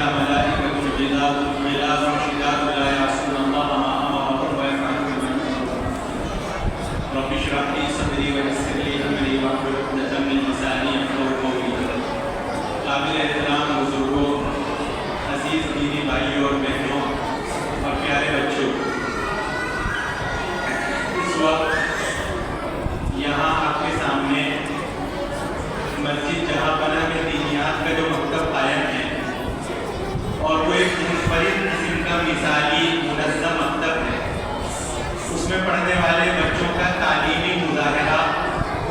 عليها ملائكة غلاظ شداد لا يعصون الله ما أمرهم ويفعلون ما يؤمرون رب اشرح لي صدري ويسر لي أمري واحلل عقدة من لساني يفقهوا قولي. قابل احترام بزرگوں، عزیز دینی بھائیوں اور بہنوں اور پیارے بچوں، اس وقت یہاں آپ کے سامنے مسجد جہاں بنا میں دینیات کا جو مکتب قائم ہے اور وہ ایک منفرد قسم کا مثالی منظم مکتب ہے، اس میں پڑھنے والے بچوں کا تعلیمی مظاہرہ،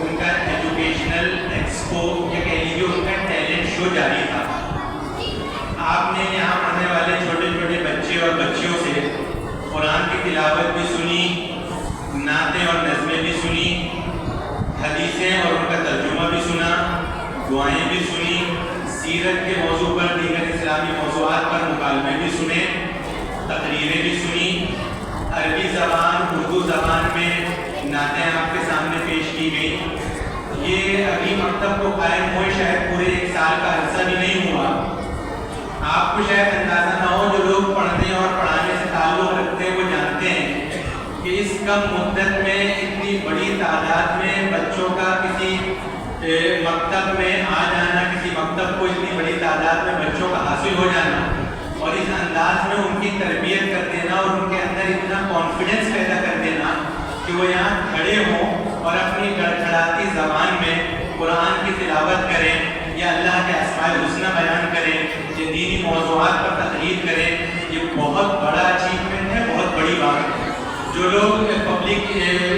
ان کا ایجوکیشنل ایکسپو یا کہہ لیجیے ان کا ٹیلنٹ شو جاری تھا. آپ نے یہاں پڑھنے والے چھوٹے چھوٹے بچے اور بچیوں سے قرآن کی تلاوت بھی سنی، نعتیں اور نظمیں بھی سنی، حدیثیں اور ان کا ترجمہ بھی سنا، دعائیں بھی سنی، سیرت کے موضوع پر دیگر اسلامی موضوعات پر مکالمے بھی سنے، تقریریں بھی سنی، عربی زبان اردو زبان میں نعتیں آپ کے سامنے پیش کی گئی. یہ ابھی مکتب کو قائم ہوئے شاید پورے 1 سال کا عرصہ بھی نہیں ہوا. آپ کو شاید اندازہ نہ ہو، جو لوگ پڑھنے اور پڑھانے سے تعلق رکھتے ہیں وہ جانتے ہیں کہ اس کم مدت میں اتنی بڑی تعداد میں بچوں کا کسی مکتب میں آ جانا، کسی مکتب کو اتنی بڑی تعداد میں بچوں کا حاصل ہو جانا اور اس انداز میں ان کی تربیت کر دینا اور ان کے اندر اتنا کانفیڈنس پیدا کر دینا کہ وہ یہاں کھڑے ہوں اور اپنی گڑگڑاتی زبان میں قرآن کی تلاوت کریں یا اللہ کے اسماء الحسنی بیان کریں یا دینی موضوعات پر تقریر کریں، یہ بہت بڑا اچیومنٹ ہے، بہت بڑی بات ہے. جو لوگ پبلک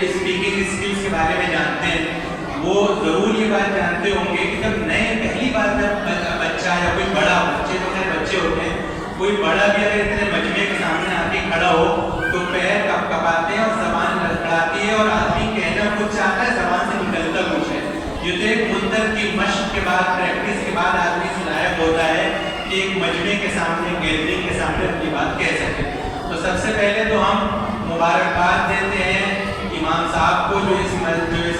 اسپیکنگ اسکلس کے بارے میں جانتے ہیں وہ ضرور یہ بات جانتے ہوں گے کہ جب پہلی بار جب بچہ یا کوئی بڑا، بچے تو خیر بچے ہوتے ہیں، کوئی بڑا بھی اگر اتنے مجمع کے سامنے آ کے کھڑا ہو تو پیر کپ کپاتے ہیں اور زبان لڑکھڑاتی ہے اور آدمی کہنا کچھ چاہتا ہے، زبان سے نکلتا کچھ ہے. یہ تو ایک مدت کی مشق کے بعد، پریکٹس کے بعد آدمی سے لائق ہوتا ہے کہ ایک مجمع کے سامنے، گیدرنگ کے سامنے اپنی بات کہہ سکے. تو سب سے پہلے تو ہم مبارکباد دیتے ہیں امام صاحب کو جو اس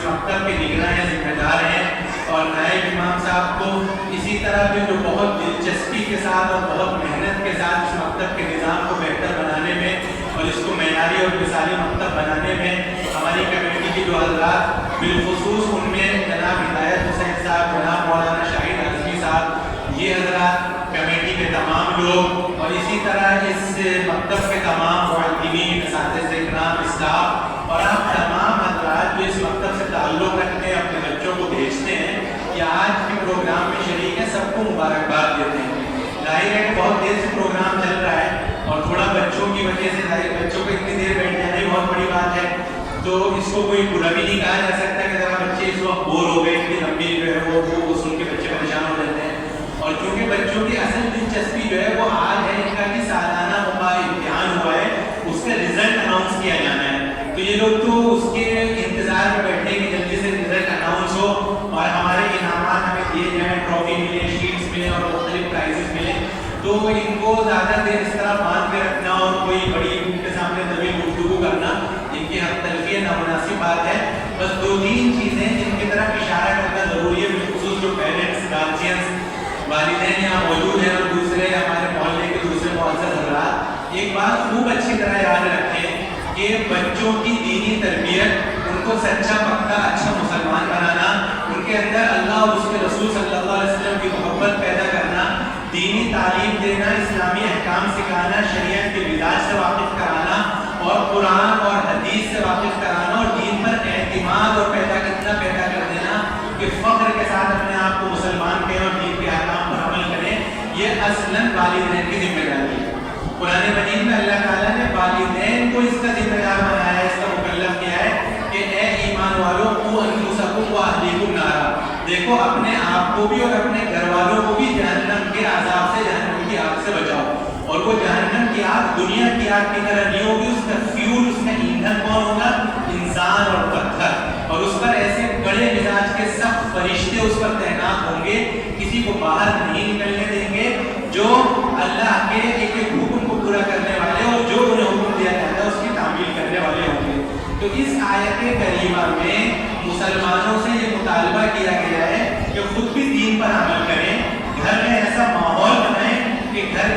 مکتب کے نگراں یا ذمہ دار ہیں، اور نائب امام صاحب کو اسی طرح بھی جو بہت دلچسپی کے ساتھ اور بہت محنت کے ساتھ اس مکتب کے نظام کو بہتر بنانے میں اور اس کو معیاری اور مثالی مکتب بنانے میں ہماری کمیٹی کی جو حضرات، بالخصوص ان میں جناب ہدایت حسین صاحب، جناب مولانا شاہد اعظمی صاحب، یہ حضرات کمیٹی کے تمام لوگ اور اسی طرح اس مکتب کے تمام معلمین، اساتذہ اکرام، اسٹاف اور آپ تمام حضرات جو اس مکتب سے تعلق رکھتے ہیں، اپنے بچوں کو بھیجتے ہیں یا آج کے پروگرام میں شریک ہیں، سب کو مبارکباد دیتے ہیں. ظاہر ہے بہت دیر سے پروگرام چل رہا ہے اور تھوڑا بچوں کی وجہ سے ظاہر بچوں کو اتنی دیر بیٹھ جانا بہت بڑی بات ہے، تو اس کو کوئی برا بھی نہیں کہا جا سکتا کہ ذرا بچے اس وقت بور ہو گئے، اتنی لمبی جو ہے وہ سن کے بچے پریشان ہو جاتے ہیں. اور چونکہ بچوں کی اصل دلچسپی جو ہے وہ آج ہے ان کا کہ سالانہ امتحان ہوا ہے، اس کا رزلٹ اناؤنس کیا جانا ہے. تو یہ لوگ تو اس کے انتظار میں بیٹھے کہ جلدی سے رزلٹ اناؤنس ہو اور ہمارے انعامات ہمیں دیے جائیں، ٹرافی ملے، شیٹس ملے اور مختلف پرائزز ملے. تو ان کو زیادہ دیر اس طرح باندھ کے رکھنا اور کوئی بڑی ان کے سامنے طویل گفتگو کرنا ان کی حق تلفی نامناسب بات ہے. بس 2-3 چیزیں جن کی طرف اشارہ کرنا ضروری ہے، بالخصوص جو پیرنٹس، گارجینس، والدین یہاں موجود ہیں اور دوسرے ہمارے محلے کے دوسرے معزز حضرات. ایک بات خوب اچھی طرح یاد رکھیں کہ بچوں کی دینی تربیت، ان کو سچا پکا اچھا مسلمان بنانا، ان کے اندر اللہ اور اس کے رسول صلی اللہ علیہ وسلم کی محبت پیدا کرنا، دینی تعلیم دینا، اسلامی احکام سکھانا، شریعت کے مزاج سے واقف کرانا اور قرآن اور حدیث سے واقف کرانا اور دین پر اعتماد اور پیدا کر دینا کہ فخر کے ساتھ اپنے آپ کو مسلمان کہیں اور دین کے احکام پر عمل کریں، یہ اصلاً والدین کی ذمہ داری ہے. قرآن مجید میں اللہ تعالیٰ نے والدین کو اس کا ذمہ دار بنایا ہے، اس کا مکلف کیا ہے کہ اے ایمان والوں قوا انفسکم واہلیکم نارا، دیکھو اپنے آپ کو بھی اور اپنے گھر والوں کو بھی جہنم کے عذاب سے، جہنم کی آگ سے بچاؤ. اور وہ جہنم کی آگ دنیا کی آگ کی طرح نہیں ہوگی، اس کا فیول، اس کا ایندھن کون ہوگا؟ انسان اور پتھر. اور اس پر ایسے بڑے مزاج کے سخت فرشتے اس پر تعینات ہوں گے، کسی کو باہر نہیں نکلنے دیں گے، جو اللہ کے ایک ایک حکم کو پورا کرنے والے اور جو انہیں حکم دیا جاتا ہے اس کی تعمیل کرنے والے ہوں گے. تو اس آیت کریمہ میں مسلمانوں سے یہ مطالبہ کیا گیا ہے کہ خود بھی دین پر عمل کریں، گھر میں ایسا ماحول بنائیں کہ گھر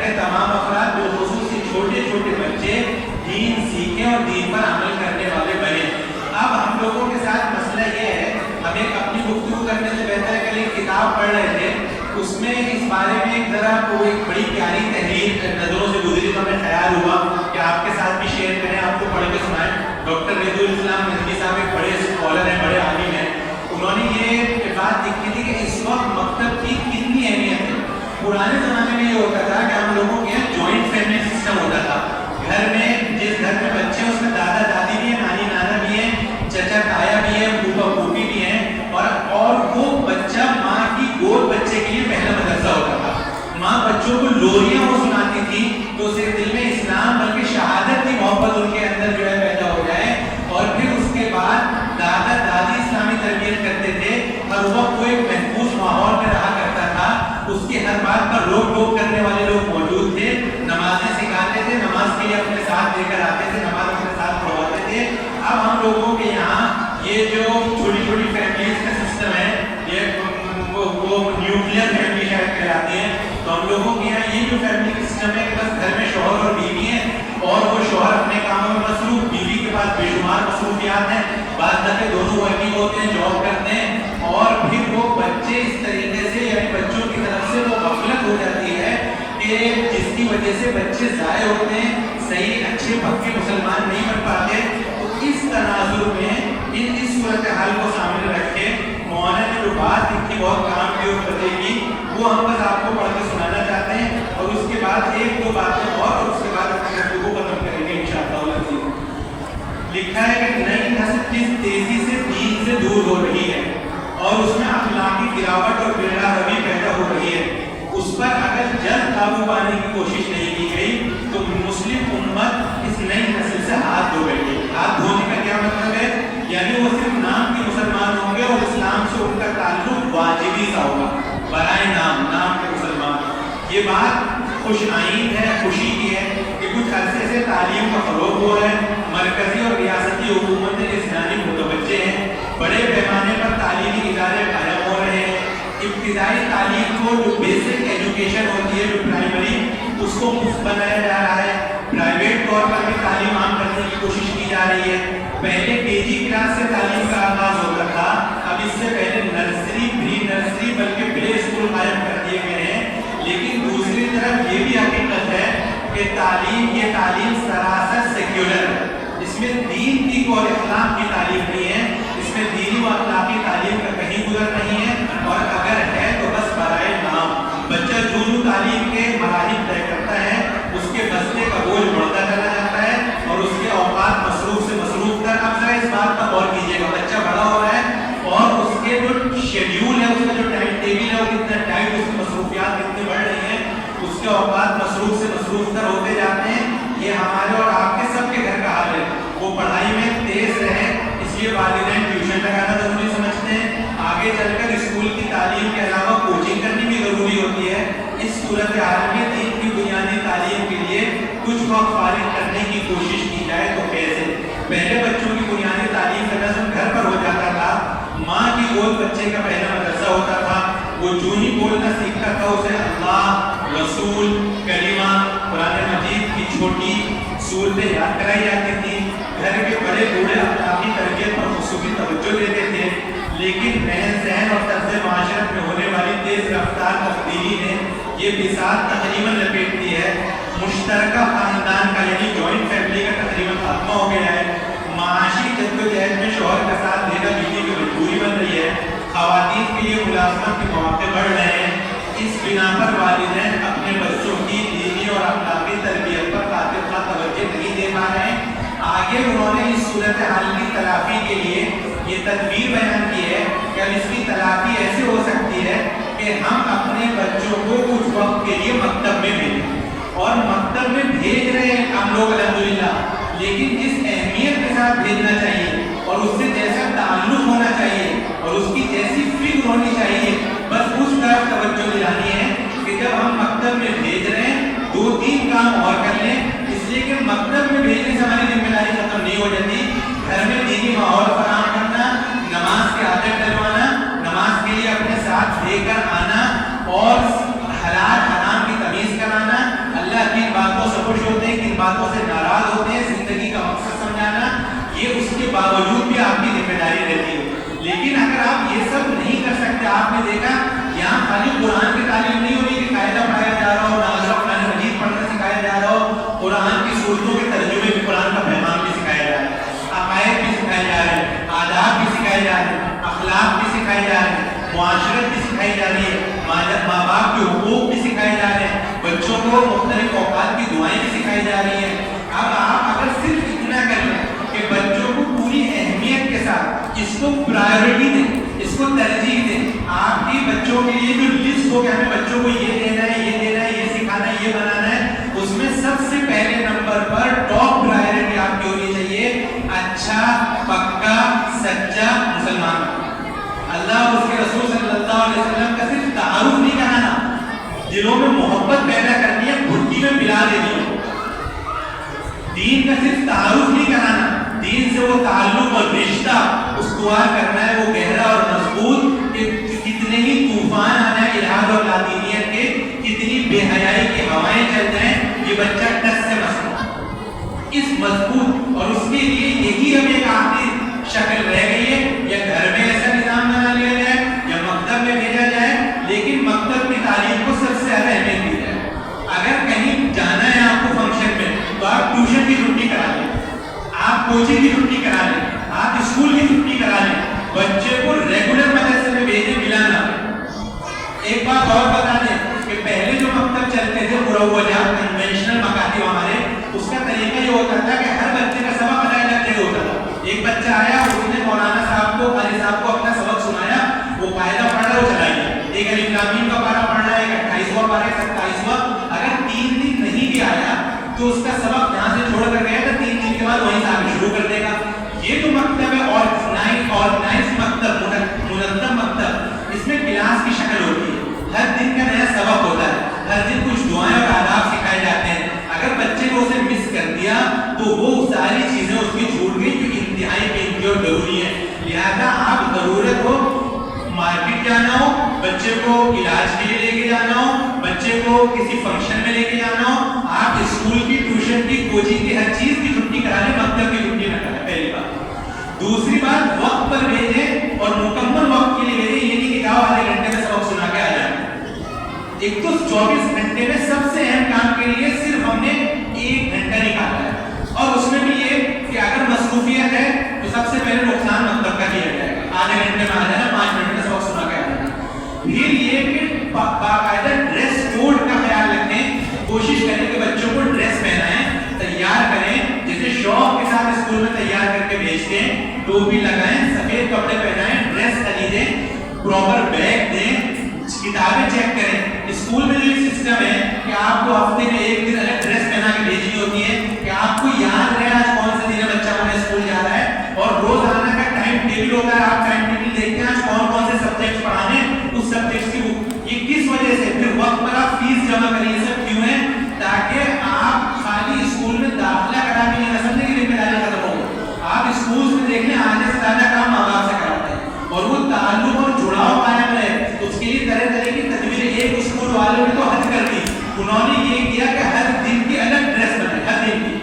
وہ ایک بڑی پیاری تحریر نظروں سے گزری تو ہمیں خیال ہوا کہ آپ کے ساتھ بھی شیئر کریں, آپ کو پڑھ کے سنائیں. ڈاکٹر ندی الاسلام ندوی صاحب ایک بڑے اسکالر ہیں, بڑے عالم ہیں. انہوں نے یہ بات لکھی تھی کہ اس وقت مکتب کی کتنی اہمیت ہے. پرانے زمانے میں یہ ہوتا تھا کہ ہم لوگوں کے یہاں جوائنٹ فیملی سسٹم ہوتا تھا. گھر میں جس گھر میں بچے ہیں اس میں دادا دادی بھی ہیں, نانی نانا بھی ہیں, چچا تایا بھی ہے, پھوپھا پھوپھی بھی ہیں, اور وہ بچہ ماں کی گود بچے کے لیے پہلا مدرسہ ہوتا تھا. ماں بچوں کو لوریاں وہ سناتی تھی تو اسے دل میں اسلام بلکہ شہادت کی محبت ان کے اندر جو ہے پیدا ہو جائے. اور پھر اس کے بعد دادا دادی اسلامی تربیت کرتے تھے, ہر وقت وہ ایک محفوظ ماحول میں رہا کرتا تھا. اس کی ہر بات پر روک ٹوک کرنے والے لوگ موجود تھے, نمازیں سکھاتے تھے, نماز کے لیے اپنے ساتھ لے کر آتے تھے, نماز اپنے ساتھ پڑھواتے تھے. اب ہم لوگوں کے یہاں یہ جو چھوٹی چھوٹی فیملیز کا سسٹم ہے, یہ وہ نیوکلیر فیملی شاید کہلاتے ہیں. تو ہم لوگوں کے یہاں یہ جو فیملی کا سسٹم ہے کہ بس گھر میں شوہر اور بیوی ہیں, اور وہ شوہر اپنے کاموں میں مصروف, بیوی کے پاس بے شمار مصروفیات ہیں, بعض دفعے دونوں ورکنگ ہوتے ہیں, جاب کرتے ہیں, اور پھر وہ بچے اس طریقے سے یعنی بچوں کی طرف سے وہ غفلت ہو جاتی ہے کہ جس کی وجہ سے بچے ضائع ہوتے ہیں, صحیح اچھے پکے مسلمان نہیں بن پاتے. تو اس تناظر میں اس صورتحال کو سامنے رکھ کے مولانا نے جو بات لکھی بہت کام کی اور پتے کی, وہ ہم بس آپ کو پڑھ کے سنانا چاہتے ہیں. اور اس کے بعد ایک دو باتیں اور اس کے بعد اپنے گفتگو کو ختم کریں گے انشاءاللہ. لکھا ہے کہ نئی نسل جس تیزی سے دین سے دور ہو رہی ہے اور اس میں اخلاقی گراوٹ اور بلا روی پیدا ہو رہی ہے, اس پر اگر جلد قابو پانے کی کوشش نہیں کی گئی تو مسلم امت اس نئی نسل سے ہاتھ دھو بیٹھے. ہاتھ دھونے کا کیا مطلب ہے؟ یعنی وہ صرف نام کے مسلمان ہوں گے اور اسلام سے ان کا تعلق واجبی سا ہوگا, برائے نام کے مسلمان. یہ بات خوش آئین ہے, خوشی کی ہے کہ کچھ عرصے سے تعلیم کا فروغ ہو رہا ہے, مرکزی اور ریاستی حکومت اس جانب متوجہ ہیں, بڑے پیمانے پر تعلیمی ادارے قائم ہو رہے ہیں. ابتدائی تعلیم کو جو بیسک ایجوکیشن ہوتی ہے, جو پرائمری, اس کو مفت بنایا جا رہا ہے. پرائیویٹ طور پر بھی تعلیم عام کرنے کی کوشش کی جا رہی ہے. پہلے KG کلاس سے تعلیم کا آغاز ہوتا تھا, اب اس سے پہلے نرسری, پری نرسری بلکہ پلے اسکول قائم کر دیے گئے ہیں. لیکن دوسری طرف یہ بھی حقیقت ہے کہ یہ تعلیم سراسر سیکولر ہے. اس میں دین کی اور اخلاق کی تعلیم نہیں ہے, اس میں دینی و اخلاقی تعلیم کا کہیں گزر نہیں ہے, اور اگر ہے تو بس برائے نام. بچہ جو تعلیم کے مراحل طے کرتا ہے اس کے بستے کا بوجھ بڑھتا چلا جاتا ہے, اور اس کے اوقات مصروف سے مصروف کر. اب ذرا اس بات پر غور کیجیے گا, بچہ بڑا ہو رہا ہے اور اس کے جو شیڈیول ہے, اس کا جو ٹائم ٹیبل ہے, وہ کتنا ٹائٹ, اس کی مصروفیات کتنی بڑھ رہی ہیں, اس کے اوقات مصروف سے مصروف تر ہوتے جاتے ہیں. یہ ہمارے اور آپ کے سب کے گھر کا حال ہے. وہ پڑھائی میں تیز رہے اس لیے والدین ٹیوشن لگانا ضروری سمجھتے ہیں. آگے چل کر اسکول کی تعلیم کے علاوہ کوچنگ کرنی بھی ضروری ہوتی ہے. اس صورتحال میں دین کی بنیادی تعلیم کے لیے کچھ وقت فارغ کرنے کی کوشش کی جائے تو کیسے؟ پہلے بچوں کی بنیادی تعلیم کا نظم گھر پر ہو جاتا تھا. ماں کی گود بچے کا پہلا مدرسہ ہوتا تھا. وہ جو ہی بولنا سیکھتا تھا اسے اللہ, رسول, کلمہ, قرآن مجید کی چھوٹی صورتیں یاد کرائی جاتی تھی. گھر کے بڑے بوڑھے اخلاقی تربیت پر خصوصی توجہ دیتے تھے. لیکن رہن سہن اور طرز معاشرت میں ہونے والی تیز رفتار تبدیلی نے یہ بساط تقریباً لپیٹتی ہے. مشترکہ خاندان کا یعنی جوائنٹ فیملی کا تقریباً خاتمہ ہو گیا ہے. معاشی جدوجہد میں شوہر کا ساتھ دینا بیوی کی مجبوری بن رہی ہے. خواتین کے لیے ملازمت کے مواقع بڑھ رہے ہیں. اس بنا پر والدین اپنے بچوں کی دینی اور اخلاقی تربیت پر قاطع توجہ نہیں دے پا رہے ہیں. آگے انہوں نے اس صورتحال کی تلافی کے لیے یہ تدبیر بیان کی ہے کہ اس کی تلافی ایسے ہو سکتی ہے کہ ہم اپنے بچوں کو کچھ وقت کے لیے مکتب میں بھیجیں. اور مکتب میں بھیج رہے ہیں ہم لوگ الحمدللہ, لیکن جس اہمیت کے ساتھ بھیجنا چاہیے اور اس سے جیسا تعلق ہونا چاہیے اور اس کی جیسی فکر ہونی چاہیے, بس اس طرف توجہ دلانی ہے کہ جب ہم مکتب میں بھیج رہے ہیں 2-3 کام اور کر لیں. اس لیے کہ مکتب میں بھیجنے سے ہماری ذمہ داری ختم نہیں ہو جاتی. گھر میں دینی ماحول فراہم کرنا, نماز کی عادت ڈلوانا, نماز کے لیے اپنے ساتھ لے کر آنا اور حلال حرام کی تمیز کرانا, اللہ کی باتوں سے خوش ہوتے ہیں, کن باتوں سے ناراض ہوتے ہیں, زندگی کا مقصد سمجھانا, یہ اس کے باوجود بھی آپ کی ذمہ داری رہتی ہے. لیکن اگر آپ یہ سب نہیں کر سکتے, آپ نے دیکھا یہاں خالی قرآن کی تعلیم نہیں ہو رہی کہ قاعدہ پڑھایا جا رہا ہو, سکھائے جا رہے ہیں, اخلاق بھی سکھائے جا رہے ہیں, معاشرت بھی سکھائی جا رہی ہے, ماں باپ کے حقوق بھی سکھائے جا رہے ہیں, بچوں کو مختلف اوقات کی دعائیں بھی سکھائی جا رہی ہیں. اب آپ اگر صرف اتنا کر لیں کہ بچوں کو پوری اہمیت کے ساتھ اس کو پرائیورٹی دیں, اس کو ترجیح دیں, آپ کی بچوں کے لیے جو لسٹ ہو کہ ہمیں بچوں کو یہ دینا ہے, یہ دینا ہے, یہ سکھانا ہے, یہ بنانا ہے, اس میں سب سے پہلے نمبر پر ٹاپ پرائیورٹی آپ کی ہونی چاہیے اچھا پکا سچا مسلمان. اللہ اور اس کے رسول صلی اللہ علیہ وسلم کا صرف تعارف نہیں کرانا, دلوں میں محبت پیدا کرنی ہے, بھٹی میں پلا دینی ہے. دین کا صرف تعارف نہیں کرانا, دین سے وہ تعلق اور رشتہ استوار کرنا ہے, وہ گہرا اور مضبوط کہ کتنے ہی طوفان آنا ہے الحاد اور لاطینیت کے, کتنی بے حیائی کی ہوائیں چل جائیں, یہ بچہ ٹس سے مسئلہ اس مضبوط. اور اس کے لیے یہی ہمیں ایک آخری شکل رہ گئی ہے, یا گھر میں ایسا نظام بنا لیا جائے یا مکتب میں بھیجا جائے, لیکن مکتب کی تعلیم کو سب سے زیادہ اہمیت دی جائے. اگر کہیں جانا ہے آپ کو فنکشن میں تو آپ ٹیوشن کی چھٹی کرا لیں, آپ کوچنگ کی چھٹی کرا لیں, آپ اسکول کی چھٹی کرا لیں, بچے کو ریگولر مدرسے میں بھیجیں بلا نہ. ایک بات اور بتا دیں کہ پہلے جو مکتب چلتے تھے مروجہ کنونشنل مکاتب ہمارے, اس کا طریقہ یہ ہوتا تھا کہ ہر بچے کا سبق الگ الگ جگہ ہوتا تھا. ایک بچہ آیا, اس نے مولانا صاحب کو, قاری صاحب کو اپنا سبق سنایا, وہ قاعدہ پڑھ رہا ہے, وہ چلا گیا. ایک الف لام میم کا پارہ پڑھ رہا ہے, ایک 28واں پارہ, ایک 27واں. اگر 3 دن نہیں بھی آیا تو اس کا سبق یہاں سے چھوڑ کر گیا تو 3 دن کے بعد وہیں سے آگے شروع کر دے گا. یہ جو مکتب ہے آرگنائز مکتب, منظم مکتب, اس میں کلاس کی شکل ہوتی ہے, ہر دن کا نیا سبق ہوتا ہے, ہر دن کچھ دعائیں اور آداب سکھائے جاتے ہیں. اگر بچے کو اسے مس کر دیا تو وہ ساری چیزیں اس کی چھوٹ گئی جو انتہائی قیمتی اور ضروری ہے. لہذا آپ ضرورت ہو مارکیٹ جانا ہو, بچے کو علاج کے لیے لے کے جانا ہو, بچے کو کسی فنکشن میں لے کے جانا ہو, آپ اسکول کی, ٹیوشن کی, کوچنگ کی, ہر چیز کی چھٹی کرا لیں, مکتب کی چھٹی نہ کریں. پہلی بات. دوسری بات, وقت پر بھیجیں اور مکمل وقت کے لیے بھیجیں. یہ نہیں کہ جاؤ آدھے گھنٹے میں سبق سنا کے آ جائیں. ایک تو 24 گھنٹے میں سب سے اہم کام کے لیے صرف ہم نے 1 گھنٹہ نکالا ہے, اور اس میں بھی یہ کہ اگر مصروفیت ہے تو سب سے پہلے نقصان مکتب کا کیا جائے گا. آدھے گھنٹے میں آ جانا, 5 منٹ میں سبق سنا کے آ جانا. پھر یہ کہ باقاعدہ ڈریس کوڈ کا خیال رکھیں, کوشش کریں کہ بچوں کو ڈریس پہنائیں, تیار کریں, جیسے شوق کے ساتھ اسکول میں تیار کر کے بھیجتے ہیں, ٹوپی لگائیں, سفید کپڑے پہنائیں, ڈریس خریدیں, پراپر بیگ دیں, کتابیں چیک کریں. اسکول میں جو سسٹم ہے کہ آپ کو ہفتے میں 1 دن الگ ڈریس پہنا کے بھیجنی ہوتی ہے کہ آپ کو یاد رہے آج کون سے دن ہے بچہ ہمارے اسکول جا رہا ہے, اور روزانہ کا ٹائم ٹیبل ہوتا ہے, آپ ٹائم ٹیبل دیکھتے ہیں آج کون سے سبجیکٹ پڑھانے, اس سبجیکٹ کی یہ کس وجہ سے, پھر وقت پر آپ فیس جمع کریں. یہ سب کیوں ہے؟ تاکہ آپ خالی اسکول میں داخلہ کرا کے نہیں سمجھیں کہ ذمہ داری ختم ہو. آپ اسکول میں دیکھ لیں آدھے سے زیادہ کام ماں باپ سے کراتے ہیں, اور وہ تعلق اور جڑاؤ قائم رہے. اس کے لیے طرح طرح کی تدبیریں. ایک اسکول والوں نے تو حد کر دی, انہوں نے یہ کیا کہ ہر دن کی الگ ڈریس بنائی, ہر دن کی,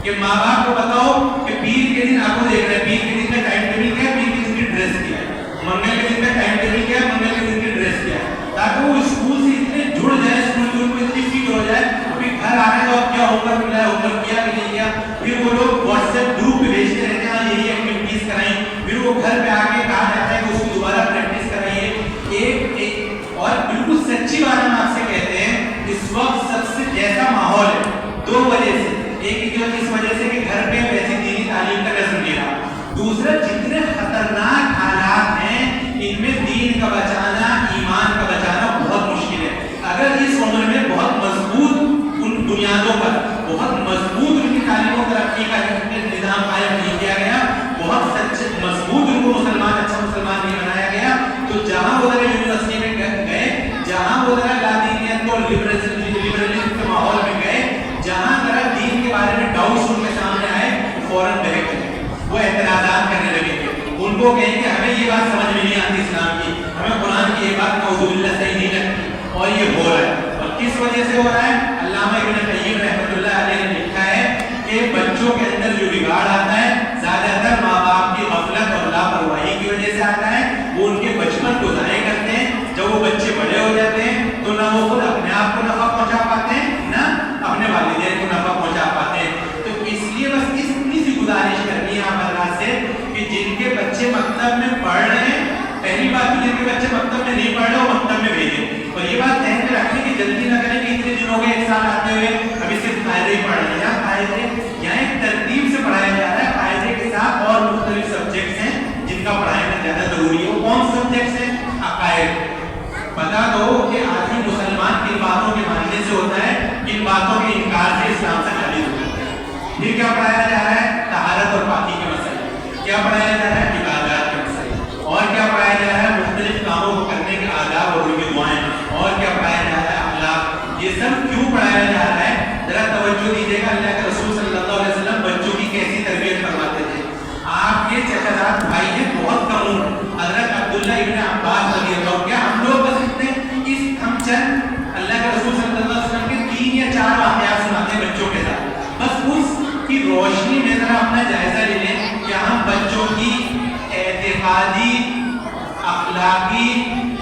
کہ ماں باپ کو بتاؤ کہ پیر کے دن آپ کو دیکھ رہے ہیں, پیر کے دن کا ٹائم ٹیبل کیا ہے, پیر کے دن کی ڈریس کیا ہے, منگل کے دن کا ٹائم ٹیبل کیا ہے, منگل کے دن کی ڈریس کیا ہے, تاکہ وہ اسکول سے اتنے جڑ جائے, اسکول کی ان کو اتنی فکر ہو جائے. پھر گھر آنے تو اب کیا ہوم ورک ملا ہے, ہوم ورک کیا کہ نہیں کیا, پھر وہ لوگ واٹس ایپ گروپ پہ بھیجتے رہتے ہیں یہی ایکٹیویٹیز کرائیں, پھر وہ گھر پہ آ کے کہا جاتا ہے کہ اس کی دوبارہ پریکٹس کرائیے. ایک اور بالکل سچی بات ہم آپ سے کہتے ہیں, اس وقت سب سے جیسا ماحول ہے 2 وجہ سے. ایک اس وجہ سے کہ گھر پہ ویسی دینی تعلیم کا نظم نہیں رہا, دوسرا جتنے خطرناک حالات ہیں ان میں دین کا بچانا, ایمان کا بچانا بہت مشکل ہے. اگر اس عمر میں بہت مضبوط ان بنیادوں پر, بہت مضبوط ان کی تعلیم و ترقی کا نظام قائم نہیں کیا گیا, بہت سچے مضبوط ان کو اچھا مسلمان نہیں بنایا گیا, تو جہاں وہ یونیورسٹی میں گئے, جہاں وہ لادینیت کو لبرلزم کے ماحول میں گئے, جہاں ذرا دین کے بارے میں ڈاؤٹس ان کے سامنے آئے, فوراً بہک گئے, وہ اعتراضات کرنے لگے تھے. ان کو کہیں کہ ہمیں یہ بات سمجھ میں نہیں آتی اسلام کی, ہمیں قرآن کی یہ بات نعوذ باللہ صحیح نہیں لگتی, اور یہ ہو رہا ہے. اور کس وجہ سے ہو رہا ہے؟ علامہ ابن قیم رحمۃ اللہ علیہ نے لکھا ہے کہ بچوں کے اندر جو بگاڑ آتا ہے زیادہ تر ماں باپ کی غفلت اور لاپرواہی کی وجہ سے آتا ہے. وہ ان کے بچپن کو ضائع کرتے ہیں, جب وہ بچے بڑے ہو جاتے ہیں تو نہ وہ خود اپنے آپ کو نفع پہنچا پاتے ہیں, نہ اپنے والدین کو نفع پہنچا پاتے ہیں. تو اس لیے بس اتنی سی گزارش کرنی ہے آپ حضرات سے کہ جن کے بچے مکتب میں پڑھاتے ہوئے ابھی صرف قاعدے ہی پڑھ رہے ہیں. قاعدے یہاں ایک ترتیب سے پڑھایا جا رہا ہے. قاعدے کے ساتھ اور مختلف سبجیکٹس ہیں جن کا پڑھانا زیادہ ضروری ہے. وہ کون سے سبجیکٹس ہیں؟ عقائد. بتا دو کہ آدمی مسلمان کن باتوں کے ماننے سے ہوتا ہے, کن باتوں کے انکار سے اسلام سے خارج ہو جاتا ہے. پھر کیا پڑھایا جا رہا ہے؟ طہارت اور پاکی کے مسائل. کیا پڑھایا جا رہا ہے؟ عبادات کے مسائل. اور کیا پڑھایا جا رہا ہے؟ مختلف کاموں کو کرنے کے آداب اور ان کی دعائیں. اور کیا پڑھایا جا رہا ہے؟ اخلاق. یہ سب کیوں پڑھایا جا رہا ہے؟ ذرا توجہ دیجیے گا. اللہ کے رسول صلی اللہ علیہ وسلم بچوں کی کیسی تربیت فرماتے تھے. آپ کے چچا زاد بھائی ہیں بہت کم عمر, حضرت عبداللہ ابن عباس رضی اللہ عنہ. کیا ہم لوگ بس ہم چند اللہ کے رسول صلی اللہ علیہ وسلم کے 3 یا 4 واقعات سناتے ہیں بچوں کے ساتھ. بس اس کی روشنی میں ذرا اپنا جائزہ لے لیں کہ ہم بچوں کی اعتقادی, اخلاقی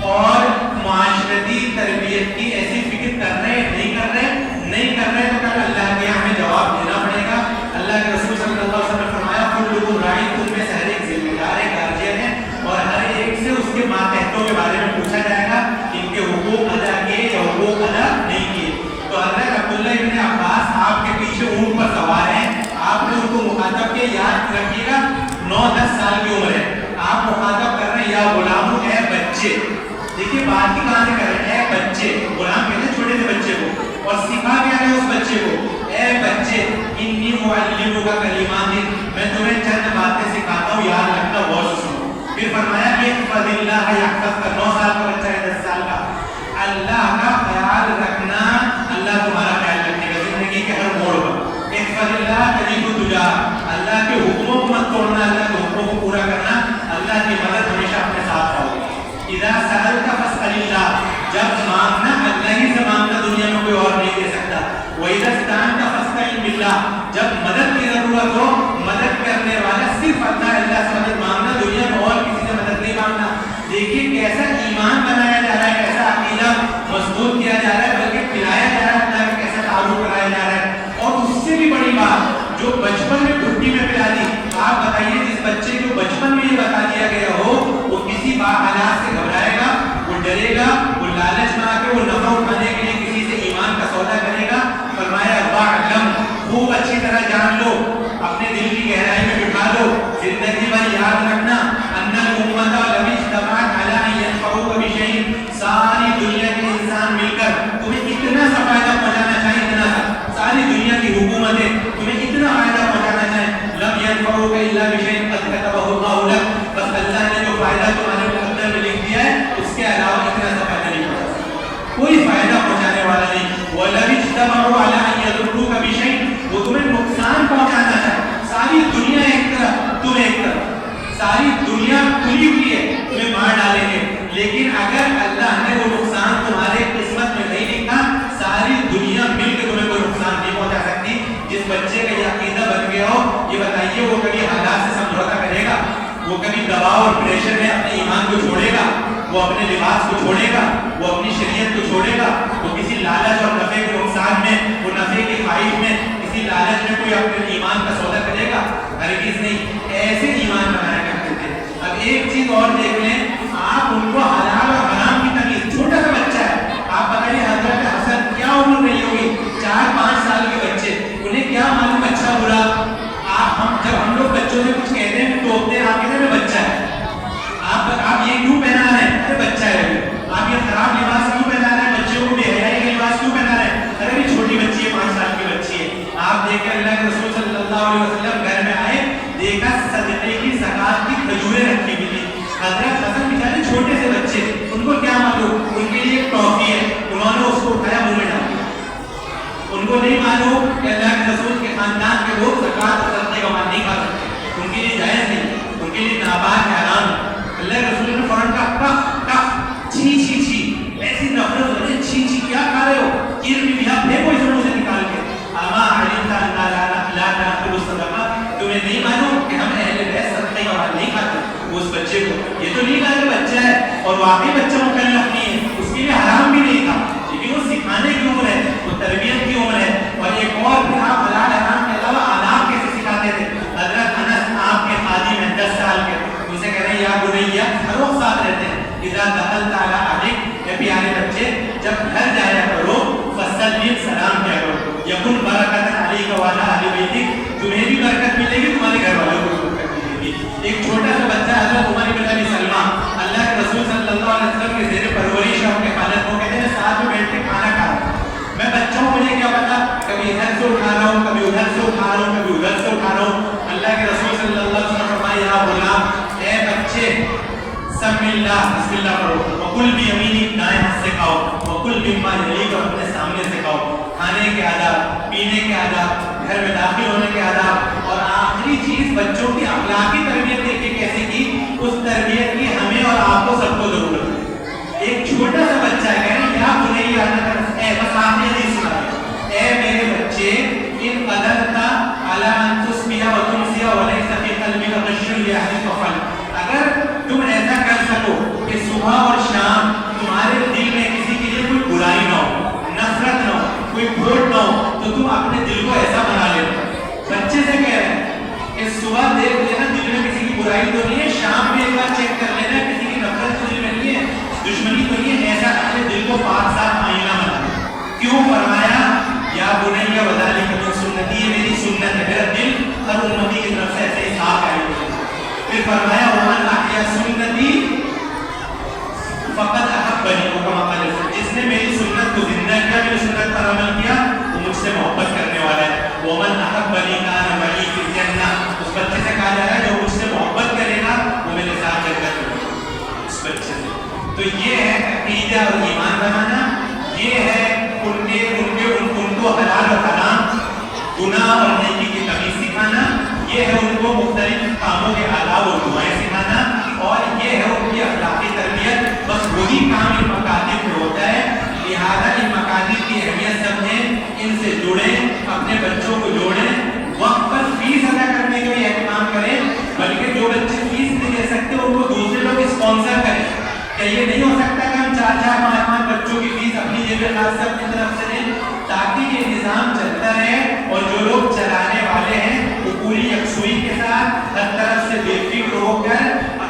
اور معاشرتی تربیت کی ایسی فکر کر رہے ہیں, نہیں کر رہے تو کل اللہ کے ہمیں جواب دینا پڑے گا. اللہ کے رسول صلی اللہ علیہ وسلم نے فرمایا کلکم راعٍ, تم میں سے ہر ایک ذمہ دار ہے, گارجین ہے, اور ہر ایک سے اس کے ماتحتوں کے بارے میں پوچھا جائے گا ان کے حقوق ادا کیے یا حقوق ادا نہیں کیے. تو حضرت عبداللہ ابن عباس آپ کے پیچھے اونٹ پر سوار ہیں, آپ نے ان کو مخاطب کیا. یاد رکھیے گا 9-10 سال کی عمر ہے, آپ مخاطب کر رہے ہیں یا غلاموں, اے بچے. دیکھیے بات کی کہاں سے کر رہے ہیں؟ اے بچے. غلام کہتے ہیں چھوٹے سے بچے کو, اور سکھا کیا ہے اس بچے کو؟ اے بچے انی معلمک کلمات, میں تمہیں چند باتیں سکھاتا ہوں, یاد رکھنا, غور سے سنو. پھر فرمایا کہ احفظ اللہ یحفظک. 9 سال کا بچہ ہے, 10 سال کا. اللہ کا خیال رکھنا, اللہ تمہارا خیال رکھے گا زندگی کے ہر موڑ پر. احفظ اللہ تجدہ تجاہک. اللہ کے حکموں کو مت توڑنا, اللہ کے حکموں کو پورا کرنا, اللہ کی مدد ہمیشہ اپنے ساتھ رہو. اذا سألت فاسأل اللہ, جب مانگنا اللہ ہی سے مانگنا, دنیا میں کوئی اور نہیں دے سکتا. وَإِذَا اسْتَعَنْتَ فَاسْتَعِنْ بِاللَّهِ, جب مدد کی ضرورت ہو, مدد کرنے والا صرف اللہ, اللہ سے مدد مانگنا, دنیا میں اور کسی سے مدد نہیں مانگنا. دیکھیے کیسا ایمان بنایا جا رہا ہے, کیسا عقیدہ مضبوط کیا جا رہا ہے, بلکہ پلایا جا رہا ہے, اللہ کا کیسا تعارف کرایا جا رہا ہے. اور اس سے بھی بڑی بات جو بچپن میں گھٹی میں پلا دی. آپ بتائیے جس بچے کو بچپن میں یہ بتا دیا گیا ہو وہ کسی حالات سے گھبرائے گا, وہ ڈرے گا, وہ لالچ میں آ کے وہ نفع اٹھانے کے لیے کسی سے ایمان کا سودا کرے گا. فرمایا وَاعْلَمْ, خوب اچھی طرح جان لو, اپنے دل کی گہرائی میں بٹھا لو, زندگی بھر یاد رکھنا, ان الامۃ لو اجتمعت علی ان ينفعوک بشیء, ساری دنیا کے انسان مل کر تمہیں اتنا سا فائدہ پہنچانا چاہیے, اتنا سا, ساری دنیا کی حکومتیں تمہیں اتنا فائدہ پہنچانا چاہیں, لم ينفعوک الا بشیء قد كتبہ اللہ لک, بس اللہ نے جو فائدہ تمہارے مقدر میں لکھ دیا ہے اس کے علاوہ اتنا سا فائدہ نہیں پہنچا سکتا, کوئی فائدہ پہنچانے والا نہیں. وَلَوِ اجْتَمَعُوا عَلَىٰ أَن يَضُرُّوكَ بِشَيْءٍ, وہ تمہیں نقصان پہنچانا چاہے, ساری دنیا ایک طرف, تم ایک طرف, ساری دنیا کھلی ہوئی ہے, تمہیں مار ڈالیں گے, لیکن اگر اللہ نے وہ نقصان تمہارے قسمت میں نہیں لکھا, ساری دنیا مل کے تمہیں کوئی نقصان نہیں پہنچا سکتی. جس بچے کا یہ عقیدہ بن گیا ہو, یہ بتائیے وہ کبھی حالات سے سمجھوتا کرے گا, وہ کبھی دباؤ اور پریشر میں اپنے ایمان کو چھوڑے گا, وہ اپنے لباس کو چھوڑے گا, وہ اپنی شریعت کو چھوڑے گا, وہ کسی لالچ اور نفع کے نقصان میں, وہ نفع کی خواہش میں, کسی لالچ میں کوئی اپنے ایمان کا سودا کرے گا؟ ہرگز نہیں. ایسے ایمان بنایا کرتے تھے. اب ایک چیز اور دیکھ لیں, آپ ان کو حلال اور حرام کی تمیز, چھوٹا سا بچہ ہے, آپ بتائیے حضرت حسن کیا عمر رہی ہوگی, 4-5 سال کے بچے, انہیں کیا معلوم اچھا برا. جب ہم لوگ بچوں سے کچھ کہتے ہیں ٹوکتے ہیں, آپ کہتے ہیں بچہ ہے, آپ یہ کیوں پہنا رہے ہیں, ارے بچہ ہے. آپ یہ خراب لباس کیوں پہنا رہے ہیں, بچوں کو بے حیائی کا لباس کیوں پہنا رہے ہیں, ارے بھی چھوٹی بچی ہے, 5 سال کی بچی ہے. آپ دیکھیں اللہ کے رسول صلی اللہ علیہ وسلم گھر میں آئے, دیکھا صدقے کی زکات کی کھجوریں رکھی ہوئی تھی. حضرت حسن بیچارے چھوٹے سے بچے, ان کو کیا معلوم, ان کے لیے ایک ٹافی ہے, انہوں نے اس کو اٹھایا منہ میں ڈالا. ان کو نہیں معلوم کہ اللہ کے رسول کے خاندان کے لوگ زکات اور صدقے کا مال نہیں کھا سکتے, ان کے لیے جائز نہیں, ان کے لیے ناپاک حرام. اللہ کے رسول نے فوراً کہا کف چھی چھی چھی, ایسی نفرت ہو رہی, چھی چھی کیا کھا رہے ہو, چیر بھی یہاں پھینکو اس منہ سے نکال کے. اما علمت ان لا ناکل الصدقہ, تمہیں نہیں معلوم کہ ہم اہل بیت صدقے کا مال نہیں کھاتے. اس بچے کو یہ تو نہیں کہا کہ بچہ ہے اور واقعی بچہ مکلف نہیں ہے, اس کے لیے حرام بھی نہیں تھا, لیکن وہ سکھانے کی عمر ہے, وہ تربیت کی عمر ہے. اور ایک اور پھر آپ حلال حرام کے علاوہ آداب کیسے سکھاتے تھے. حضرت انس آپ کے خادم ہیں 10 سال کے, ان سے کہہ رہے ہیں یا بنیا, ہر وقت ساتھ رہتے ہیں, اذا دخلت علی اہلک, اے پیارے بچے جب گھر جایا کرو فسلم, سلام کیا کرو. ایک چھوٹا سا بچہ حضرت عمر بن ابی سلمہ اللہ کے رسول صلی اللہ علیہ وسلم کے زیر پرورش ہے، ان کے خالد کو کہتے ہیں ساتھ میں بیٹھ کے کھانا کھا رہا ہوں، میں بچوں کو مجھے کیا پتا، کبھی ادھر سے اٹھا رہا ہوں، کبھی ادھر سے اٹھا رہا ہوں، کبھی ادھر سے اٹھا رہا ہوں. اللہ کے رسول صلی اللہ علیہ وسلم فرمایا یا غلام، اے بچے سم اللہ، بسم اللہ پڑھو، وکل بیمینی، دائیں ہاتھ سے کھاؤ، وکل مما یلیک، اور اپنے سامنے سے کھاؤ. کھانے کے آداب، پینے کے آداب، گھر میں داخل ہونے کے آداب، اور آخری چیز بچوں کی اخلاقی تربیت دیکھیں کیسے کی، اس تربیت کی ہمیں اور آپ کو سب کو ضرورت ہے. ایک چھوٹا سا بچہ ہے کہہ رہے یا بنیا اے بس آپ نے حدیث سنا ہے، اے میرے بچے ان قدرت علی ان تسبح وتمسی وليس في قلبك غش لاحد فعل، اگر تم ایسا کر سکو کہ صبح اور شام تمہارے دل میں کسی کے لیے کوئی برائی نہ ہو، نفرت نہ ہو، کوئی کھوٹ نہ ہو، تو تم اپنے دل کو ایسا بنا لینا. بچے سے کہہ رہے ہیں کہ صبح دیکھ لینا دل میں کسی کی برائی تو نہیں ہے، شام میں ایک بار چیک کر لینا کسی کی نفرت تو دل میں نہیں ہے، دشمنی تو نہیں ہے، ایسا اپنے دل کو پاک صاف آئینہ بنا. کیوں فرمایا یا بنیا وذالک من سنتی، یہ میری سنت ہے، میرا دل ہر امتی کی طرف سے ایسے ہی صاف ہے. پھر فرمایا ومن احیا سنتی فقد احبنی، جس نے میری سنت کو زندہ کیا، میری سنت پر عمل کیا، وہ مجھ سے محبت کرنے والا ہے. ومن احبنی کان معی فی الجنہ، اس بچے سے کہا جا رہا ہے جو مجھ سے محبت کرے گا وہ میرے ساتھ جنت میں ہوگا. اس بچے سے تو یہ ہے عقیدہ اور ایمان بنانا، یہ ہے ان کو حلال اور حرام، گناہ اور نیکی کی تمیز سکھانا، یہ ہے ان کو مختلف کاموں کے آداب اور دعائیں سکھانا، اور یہ ہے ان کی اخلاقی تربیت. بس وہی کام ان مکاتب میں ہوتا ہے. لہٰذا ان مکاتب کی اہمیت سمجھیں، ان سے جڑیں، اپنے بچوں کو جوڑیں، وقت پر فیس ادا کرنے کا بھی اہتمام کریں، بلکہ جو بچے فیس نہیں دے سکتے ان کو دوسرے لوگ اسپانسر کریں. کہ یہ نہیں ہو سکتا کہ ہم 4-5 بچوں کی فیس اپنی جیب خاص سے اپنی طرف سے دیں، تاکہ یہ نظام چلتا رہے اور جو لوگ چلانے والے ہیں وہ پوری یکسوئی کے ساتھ ہر طرف سے بے فکر ہو کر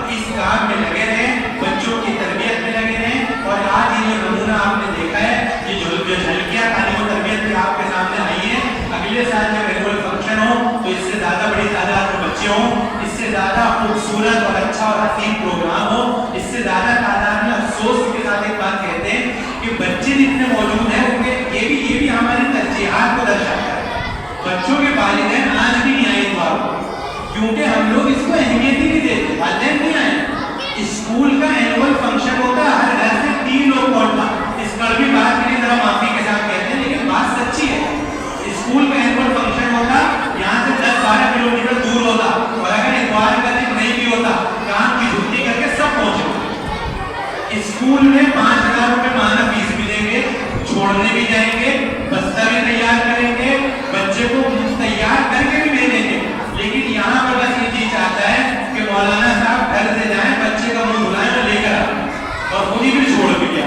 اس کام میں لگے رہیں، بچوں کی تربیت میں لگے رہیں. اور آج یہ نمونہ آپ نے دیکھا ہے، یہ جو جھلکیاں تعلیم و تربیت کی آپ کے سامنے آئی ہیں، اگلے سال جب اینول فنکشن ہو تو اس سے زیادہ بڑی تعداد میں بچے ہوں، اس سے زیادہ خوبصورت اور اچھا اور حسین پروگرام ہو، اس سے زیادہ تعداد میں. افسوس کے ساتھ ایک بات کہتے ہیں کہ بچے جتنے موجود ہیں ان کے یہ بھی ہماری ترجیحات کو درشاتا ہے. بچوں کے والدین آج بھی نہیں آئے اتوار، کیونکہ ہم لوگ اس کو اہمیت ہی نہیں دیتے. والدین نہیں آئے. اسکول کا اینول فنکشن ہوتا ہے، ہر گھر سے 3 لوگ پڑھتا. اس کڑوی بات کے لیے ذرا معافی کے ساتھ کہتے ہیں لیکن بات سچی ہے. اسکول کا اینول فنکشن ہوتا یہاں سے 10-12 کلو میٹر دور ہوتا، اور اگر اتوار کا دن نہیں بھی ہوتا کام کی چھٹی کر کے سب پہنچے. اسکول میں 5,000 روپے ماہانہ فیس بھی دیں گے، چھوڑنے بھی جائیں گے، بستہ بھی تیار کریں گے، بچے کو تیار کر کے بھی بھیجیں گے. لیکن یہاں پر بس یہ چیز چاہتا ہے کہ مولانا صاحب گھر سے جائیں، بچے کا منہ دھلائیں اور لے کر آئیں، اور خود ہی بھی چھوڑ بھی دیا.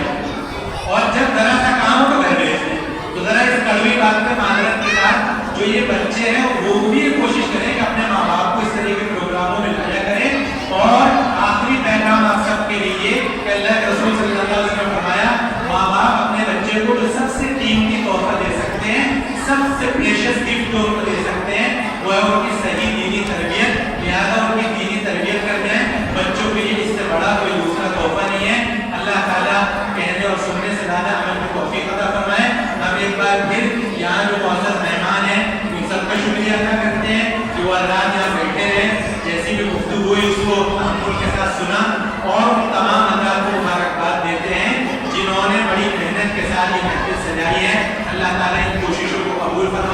اور جب ذرا سا کام ہو تو گھر بھیجتے ہیں. تو ذرا اس کڑوی بات میں معذرت کے ساتھ جو یہ بچے ہیں وہ بھی کوشش کریں کہ اپنے ماں باپ کو اس طرح کے پروگراموں میں لایا کریں. اور آخری پیغام آپ سب کے لیے کہ اللہ کے رسول صلی اللہ علیہ وسلم نے فرمایا ماں باپ اپنے بچے کو جو سب سے قیمتی تحفہ دے سکتے ہیں، سب سے پریشس گفٹ جو ان کو دے سکتے ہیں، وہ ہے ان کی صحیح دینی تربیت. لہٰذا ان کی دینی تربیت کرتے ہیں. بچوں کے لیے اس سے بڑا کوئی دوسرا تحفہ نہیں ہے. اللہ تعالیٰ کہنے اور سننے سے زیادہ عمل کی توفیق عطا فرمائے. ہم ایک بار پھر یہاں جو معزز مہمان ہیں ان سب کا شکریہ ادا کرتے ہیں کہ وہ رات یہاں بیٹھے رہے، جیسی بھی گفتگو ہوئی اس کو ہم ان کے ساتھ سنا، اور ان تمام حضرات کو مبارکباد دیتے ہیں جنہوں نے بڑی محنت کے ساتھ یہ محفل سجائی ہے. اللہ تعالیٰ ان کوششوں کو قبول فرمائے.